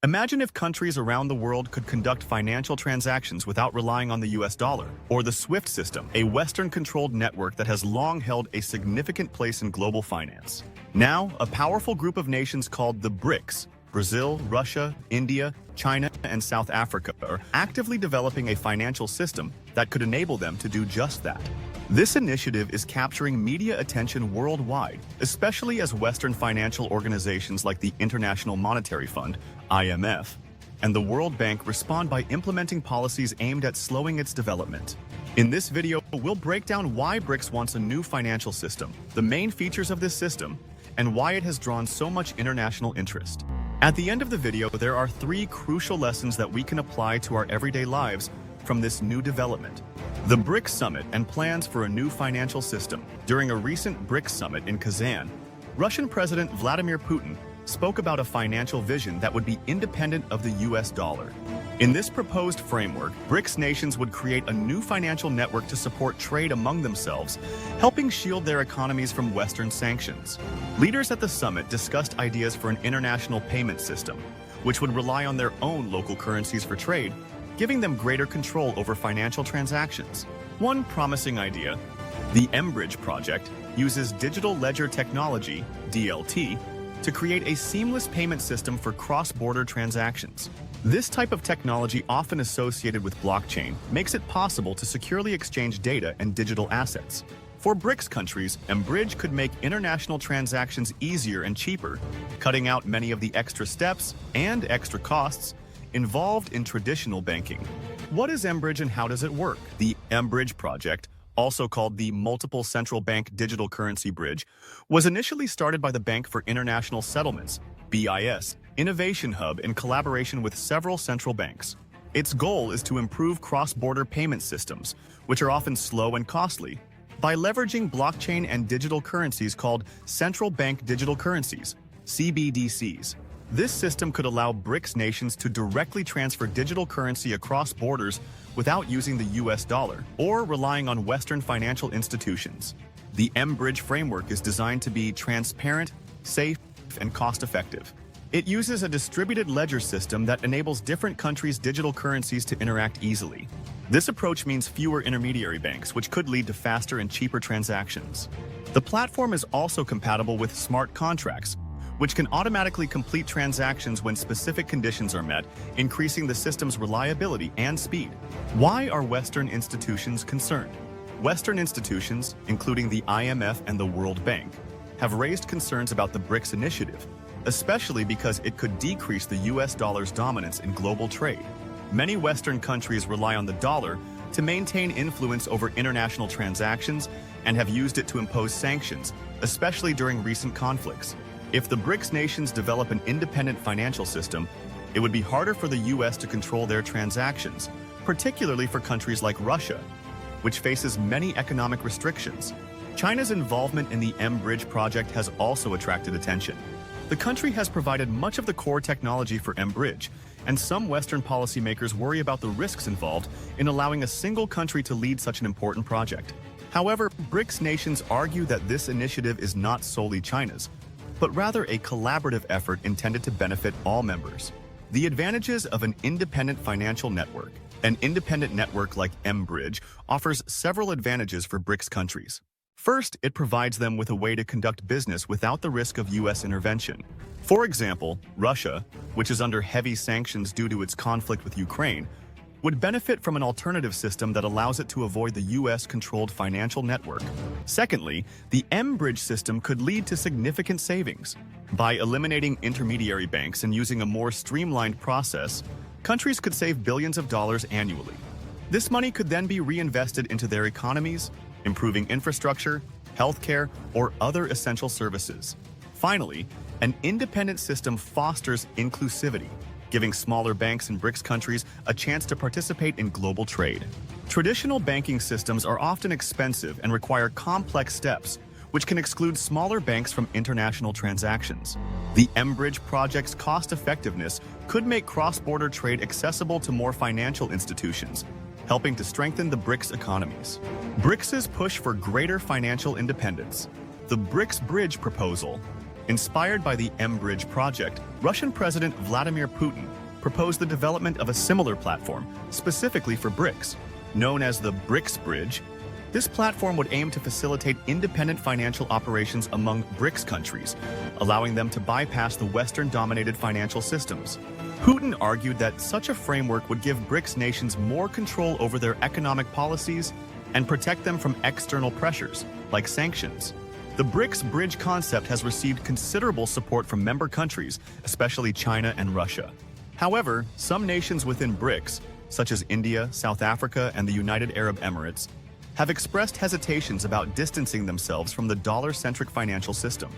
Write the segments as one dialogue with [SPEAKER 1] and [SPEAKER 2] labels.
[SPEAKER 1] Imagine if countries around the world could conduct financial transactions without relying on the US dollar, or the SWIFT system, a Western-controlled network that has long held a significant place in global finance. Now, a powerful group of nations called the BRICS, Brazil, Russia, India, China, and South Africa, are actively developing a financial system that could enable them to do just that. This initiative is capturing media attention worldwide, especially as Western financial organizations like the International Monetary Fund, IMF, and the World Bank respond by implementing policies aimed at slowing its development. In this video, we'll break down why BRICS wants a new financial system, the main features of this system, and why it has drawn so much international interest. At the end of the video, there are 3 crucial lessons that we can apply to our everyday lives from this new development. The BRICS Summit and plans for a new financial system. During a recent BRICS Summit in Kazan, Russian President Vladimir Putin spoke about a financial vision that would be independent of the US dollar. In this proposed framework, BRICS nations would create a new financial network to support trade among themselves, helping shield their economies from Western sanctions. Leaders at the summit discussed ideas for an international payment system, which would rely on their own local currencies for trade, giving them greater control over financial transactions. One promising idea, the Mbridge project, uses digital ledger technology, DLT, to create a seamless payment system for cross-border transactions. This type of technology, often associated with blockchain, makes it possible to securely exchange data and digital assets. For BRICS countries, Mbridge could make international transactions easier and cheaper, cutting out many of the extra steps and extra costs involved in traditional banking. What is Mbridge and how does it work? The Mbridge project, also called the Multiple Central Bank Digital Currency Bridge, was initially started by the Bank for International Settlements, BIS, Innovation Hub in collaboration with several central banks. Its goal is to improve cross-border payment systems, which are often slow and costly, by leveraging blockchain and digital currencies called central bank digital currencies, CBDCs. This system could allow BRICS nations to directly transfer digital currency across borders without using the US dollar or relying on Western financial institutions. The Mbridge framework is designed to be transparent, safe, and cost-effective. It uses a distributed ledger system that enables different countries' digital currencies to interact easily. This approach means fewer intermediary banks, which could lead to faster and cheaper transactions. The platform is also compatible with smart contracts, which can automatically complete transactions when specific conditions are met, increasing the system's reliability and speed. Why are Western institutions concerned? Western institutions, including the IMF and the World Bank, have raised concerns about the BRICS initiative, especially because it could decrease the US dollar's dominance in global trade. Many Western countries rely on the dollar to maintain influence over international transactions and have used it to impose sanctions, especially during recent conflicts. If the BRICS nations develop an independent financial system, it would be harder for the US to control their transactions, particularly for countries like Russia, which faces many economic restrictions. China's involvement in the Mbridge project has also attracted attention. The country has provided much of the core technology for Mbridge, and some Western policymakers worry about the risks involved in allowing a single country to lead such an important project. However, BRICS nations argue that this initiative is not solely China's, but rather a collaborative effort intended to benefit all members. The advantages of an independent financial network. An independent network like Mbridge offers several advantages for BRICS countries. First, it provides them with a way to conduct business without the risk of US intervention. For example, Russia, which is under heavy sanctions due to its conflict with Ukraine, would benefit from an alternative system that allows it to avoid the US-controlled financial network. Secondly, the Mbridge system could lead to significant savings. By eliminating intermediary banks and using a more streamlined process, countries could save billions of dollars annually. This money could then be reinvested into their economies, improving infrastructure, healthcare, or other essential services. Finally, an independent system fosters inclusivity, giving smaller banks in BRICS countries a chance to participate in global trade. Traditional banking systems are often expensive and require complex steps, which can exclude smaller banks from international transactions. The Mbridge project's cost-effectiveness could make cross-border trade accessible to more financial institutions, helping to strengthen the BRICS economies. BRICS's push for greater financial independence. The BRICS Bridge proposal. Inspired by the Mbridge project, Russian President Vladimir Putin proposed the development of a similar platform, specifically for BRICS, known as the BRICS Bridge. This platform would aim to facilitate independent financial operations among BRICS countries, allowing them to bypass the Western-dominated financial systems. Putin argued that such a framework would give BRICS nations more control over their economic policies and protect them from external pressures, like sanctions. The BRICS Bridge concept has received considerable support from member countries, especially China and Russia. However, some nations within BRICS, such as India, South Africa, and the United Arab Emirates, have expressed hesitations about distancing themselves from the dollar-centric financial system.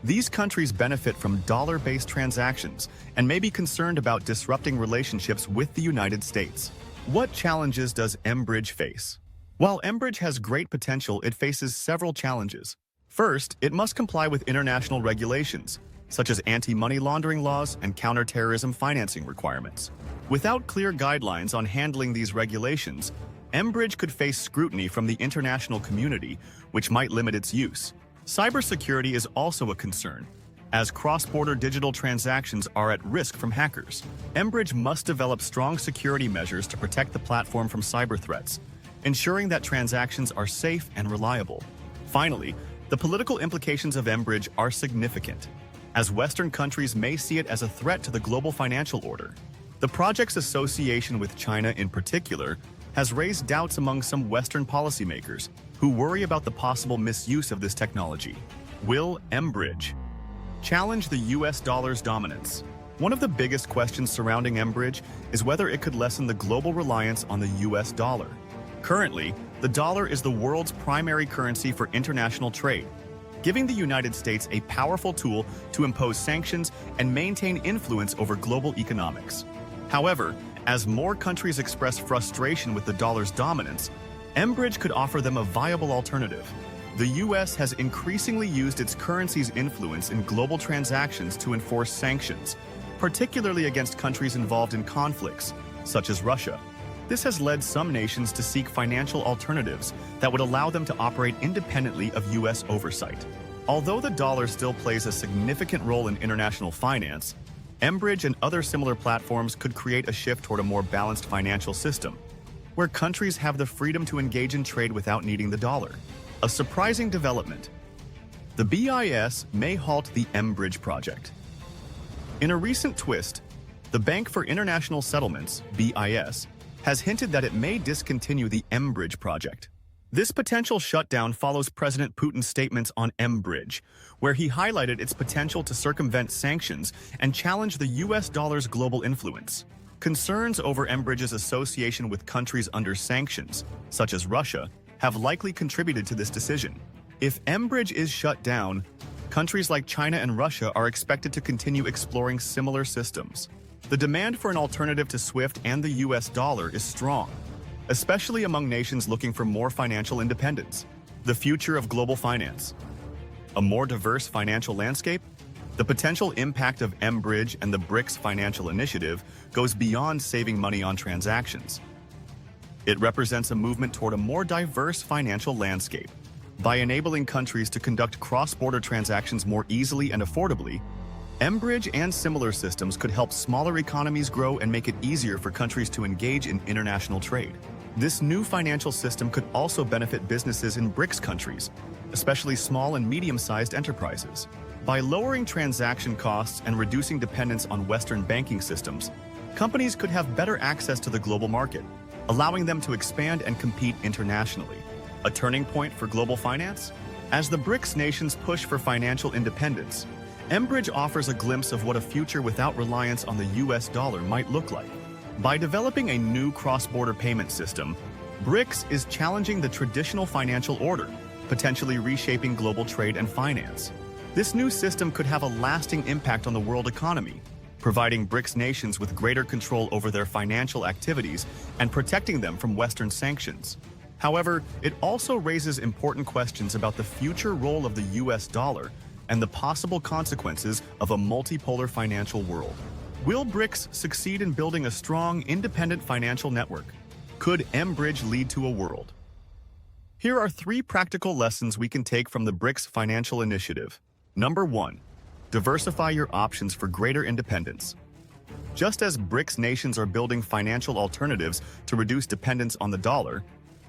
[SPEAKER 1] These countries benefit from dollar-based transactions and may be concerned about disrupting relationships with the United States. What challenges does Mbridge face? While Mbridge has great potential, it faces several challenges. First, it must comply with international regulations, such as anti-money laundering laws and counter-terrorism financing requirements. Without clear guidelines on handling these regulations, Mbridge could face scrutiny from the international community, which might limit its use. Cybersecurity is also a concern, as cross-border digital transactions are at risk from hackers. Mbridge must develop strong security measures to protect the platform from cyber threats, ensuring that transactions are safe and reliable. Finally, the political implications of Mbridge are significant, as Western countries may see it as a threat to the global financial order. The project's association with China in particular has raised doubts among some Western policymakers who worry about the possible misuse of this technology. Will Mbridge challenge the US dollar's dominance? One of the biggest questions surrounding Mbridge is whether it could lessen the global reliance on the US dollar. Currently, the dollar is the world's primary currency for international trade, giving the United States a powerful tool to impose sanctions and maintain influence over global economics. However, as more countries express frustration with the dollar's dominance, Mbridge could offer them a viable alternative. The US has increasingly used its currency's influence in global transactions to enforce sanctions, particularly against countries involved in conflicts, such as Russia. This has led some nations to seek financial alternatives that would allow them to operate independently of US oversight. Although the dollar still plays a significant role in international finance, Mbridge and other similar platforms could create a shift toward a more balanced financial system, where countries have the freedom to engage in trade without needing the dollar. A surprising development. The BIS may halt the Mbridge project. In a recent twist, the Bank for International Settlements, BIS, has hinted that it may discontinue the Mbridge project. This potential shutdown follows President Putin's statements on Mbridge, where he highlighted its potential to circumvent sanctions and challenge the US dollar's global influence. Concerns over Mbridge's association with countries under sanctions, such as Russia, have likely contributed to this decision. If Mbridge is shut down, countries like China and Russia are expected to continue exploring similar systems. The demand for an alternative to SWIFT and the US dollar is strong, especially among nations looking for more financial independence. The future of global finance. A more diverse financial landscape? The potential impact of Mbridge and the BRICS financial initiative goes beyond saving money on transactions. It represents a movement toward a more diverse financial landscape. By enabling countries to conduct cross-border transactions more easily and affordably, Mbridge and similar systems could help smaller economies grow and make it easier for countries to engage in international trade. This new financial system could also benefit businesses in BRICS countries, especially small and medium-sized enterprises. By lowering transaction costs and reducing dependence on Western banking systems, companies could have better access to the global market, allowing them to expand and compete internationally. A turning point for global finance? As the BRICS nations push for financial independence, Mbridge offers a glimpse of what a future without reliance on the US dollar might look like. By developing a new cross-border payment system, BRICS is challenging the traditional financial order, potentially reshaping global trade and finance. This new system could have a lasting impact on the world economy, providing BRICS nations with greater control over their financial activities and protecting them from Western sanctions. However, it also raises important questions about the future role of the US dollar and the possible consequences of a multipolar financial world. Will BRICS succeed in building a strong, independent financial network? Could Mbridge lead to a world? Here are 3 practical lessons we can take from the BRICS financial initiative. Number 1. Diversify your options for greater independence. Just as BRICS nations are building financial alternatives to reduce dependence on the dollar,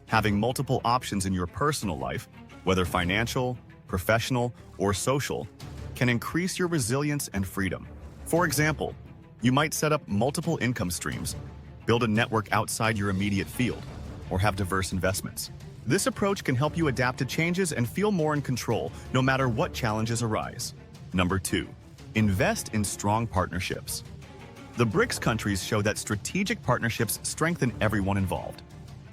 [SPEAKER 1] having multiple options in your personal life, whether financial, professional, or social, can increase your resilience and freedom. For example, you might set up multiple income streams, build a network outside your immediate field, or have diverse investments. This approach can help you adapt to changes and feel more in control, no matter what challenges arise. Number 2, invest in strong partnerships. The BRICS countries show that strategic partnerships strengthen everyone involved.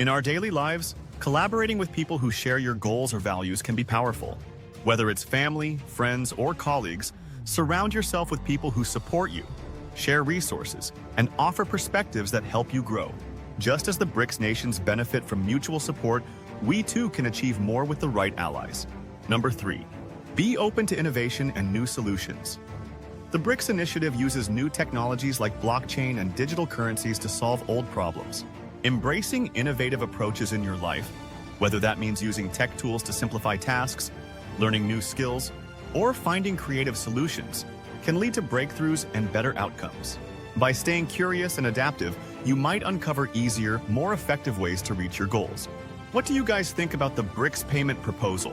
[SPEAKER 1] In our daily lives, collaborating with people who share your goals or values can be powerful. Whether it's family, friends, or colleagues, surround yourself with people who support you, share resources, and offer perspectives that help you grow. Just as the BRICS nations benefit from mutual support, we too can achieve more with the right allies. Number 3, be open to innovation and new solutions. The BRICS initiative uses new technologies like blockchain and digital currencies to solve old problems. Embracing innovative approaches in your life, whether that means using tech tools to simplify tasks, learning new skills, or finding creative solutions, can lead to breakthroughs and better outcomes. By staying curious and adaptive, you might uncover easier, more effective ways to reach your goals. What do you guys think about the BRICS payment proposal?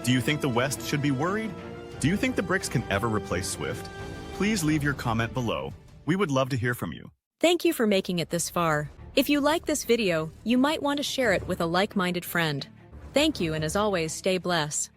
[SPEAKER 1] Do you think the West should be worried? Do you think the BRICS can ever replace SWIFT? Please leave your comment below. We would love to hear from you.
[SPEAKER 2] Thank you for making it this far. If you like this video, you might want to share it with a like-minded friend. Thank you, and as always, stay blessed.